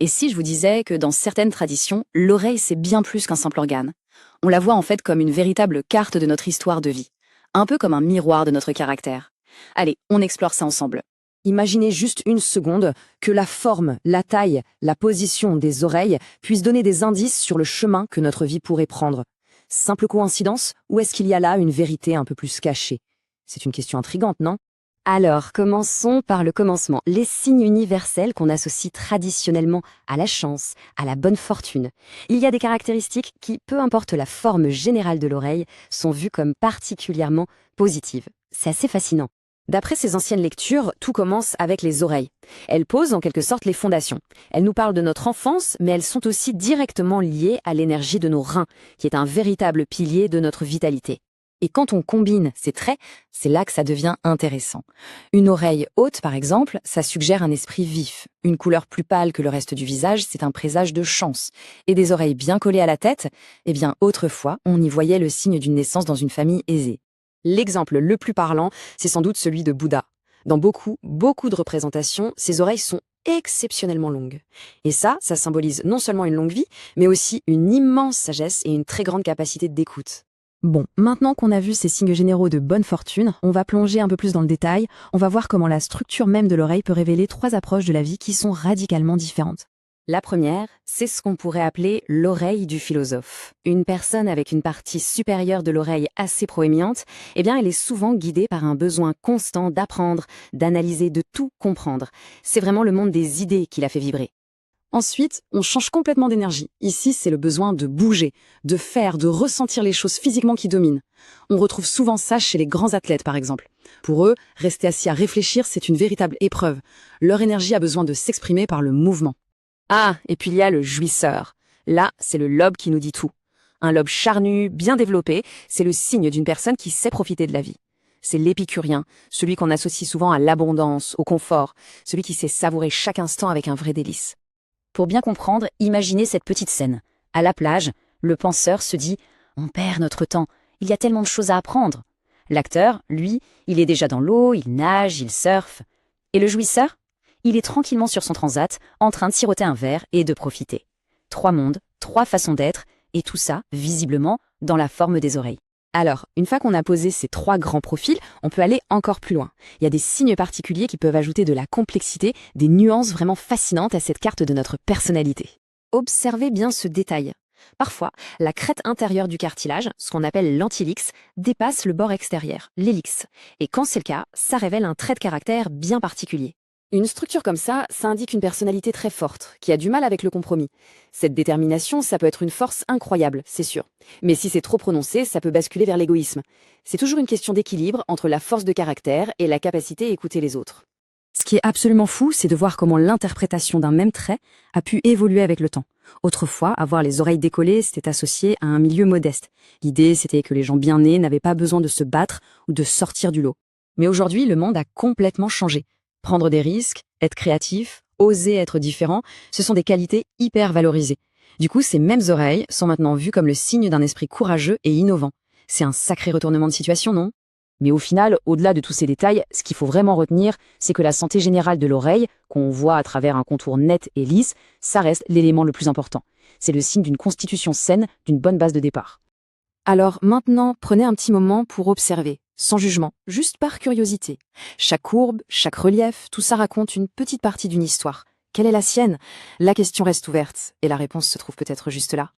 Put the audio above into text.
Et si je vous disais que dans certaines traditions, l'oreille c'est bien plus qu'un simple organe? On la voit en fait comme une véritable carte de notre histoire de vie, un peu comme un miroir de notre caractère. Allez, on explore ça ensemble. Imaginez juste une seconde que la forme, la taille, la position des oreilles puissent donner des indices sur le chemin que notre vie pourrait prendre. Simple coïncidence ou est-ce qu'il y a là une vérité un peu plus cachée? C'est une question intrigante, non? Alors, commençons par le commencement. Les signes universels qu'on associe traditionnellement à la chance, à la bonne fortune. Il y a des caractéristiques qui, peu importe la forme générale de l'oreille, sont vues comme particulièrement positives. C'est assez fascinant. D'après ces anciennes lectures, tout commence avec les oreilles. Elles posent en quelque sorte les fondations. Elles nous parlent de notre enfance, mais elles sont aussi directement liées à l'énergie de nos reins, qui est un véritable pilier de notre vitalité. Et quand on combine ces traits, c'est là que ça devient intéressant. Une oreille haute, par exemple, ça suggère un esprit vif. Une couleur plus pâle que le reste du visage, c'est un présage de chance. Et des oreilles bien collées à la tête, eh bien, autrefois, on y voyait le signe d'une naissance dans une famille aisée. L'exemple le plus parlant, c'est sans doute celui de Bouddha. Dans beaucoup de représentations, ses oreilles sont exceptionnellement longues. Et ça symbolise non seulement une longue vie, mais aussi une immense sagesse et une très grande capacité d'écoute. Bon, maintenant qu'on a vu ces signes généraux de bonne fortune, on va plonger un peu plus dans le détail, on va voir comment la structure même de l'oreille peut révéler 3 approches de la vie qui sont radicalement différentes. La première, c'est ce qu'on pourrait appeler l'oreille du philosophe. Une personne avec une partie supérieure de l'oreille assez proéminente, eh bien elle est souvent guidée par un besoin constant d'apprendre, d'analyser, de tout comprendre. C'est vraiment le monde des idées qui la fait vibrer. Ensuite, on change complètement d'énergie. Ici, c'est le besoin de bouger, de faire, de ressentir les choses physiquement qui dominent. On retrouve souvent ça chez les grands athlètes, par exemple. Pour eux, rester assis à réfléchir, c'est une véritable épreuve. Leur énergie a besoin de s'exprimer par le mouvement. Ah, et puis il y a le jouisseur. Là, c'est le lobe qui nous dit tout. Un lobe charnu, bien développé, c'est le signe d'une personne qui sait profiter de la vie. C'est l'épicurien, celui qu'on associe souvent à l'abondance, au confort, celui qui sait savourer chaque instant avec un vrai délice. Pour bien comprendre, imaginez cette petite scène. À la plage, le penseur se dit « On perd notre temps, il y a tellement de choses à apprendre ». L'acteur, lui, il est déjà dans l'eau, il nage, il surfe. Et le jouisseur? Il est tranquillement sur son transat, en train de siroter un verre et de profiter. 3 mondes, 3 façons d'être, et tout ça, visiblement, dans la forme des oreilles. Alors, une fois qu'on a posé ces 3 grands profils, on peut aller encore plus loin. Il y a des signes particuliers qui peuvent ajouter de la complexité, des nuances vraiment fascinantes à cette carte de notre personnalité. Observez bien ce détail. Parfois, la crête intérieure du cartilage, ce qu'on appelle l'antillix, dépasse le bord extérieur, l'hélix. Et quand c'est le cas, ça révèle un trait de caractère bien particulier. Une structure comme ça indique une personnalité très forte, qui a du mal avec le compromis. Cette détermination, ça peut être une force incroyable, c'est sûr. Mais si c'est trop prononcé, ça peut basculer vers l'égoïsme. C'est toujours une question d'équilibre entre la force de caractère et la capacité à écouter les autres. Ce qui est absolument fou, c'est de voir comment l'interprétation d'un même trait a pu évoluer avec le temps. Autrefois, avoir les oreilles décollées, c'était associé à un milieu modeste. L'idée, c'était que les gens bien nés n'avaient pas besoin de se battre ou de sortir du lot. Mais aujourd'hui, le monde a complètement changé. Prendre des risques, être créatif, oser être différent, ce sont des qualités hyper valorisées. Du coup, ces mêmes oreilles sont maintenant vues comme le signe d'un esprit courageux et innovant. C'est un sacré retournement de situation, non? Mais au final, au-delà de tous ces détails, ce qu'il faut vraiment retenir, c'est que la santé générale de l'oreille, qu'on voit à travers un contour net et lisse, ça reste l'élément le plus important. C'est le signe d'une constitution saine, d'une bonne base de départ. Alors maintenant, prenez un petit moment pour observer, sans jugement, juste par curiosité. Chaque courbe, chaque relief, tout ça raconte une petite partie d'une histoire. Quelle est la sienne? La question reste ouverte, et la réponse se trouve peut-être juste là.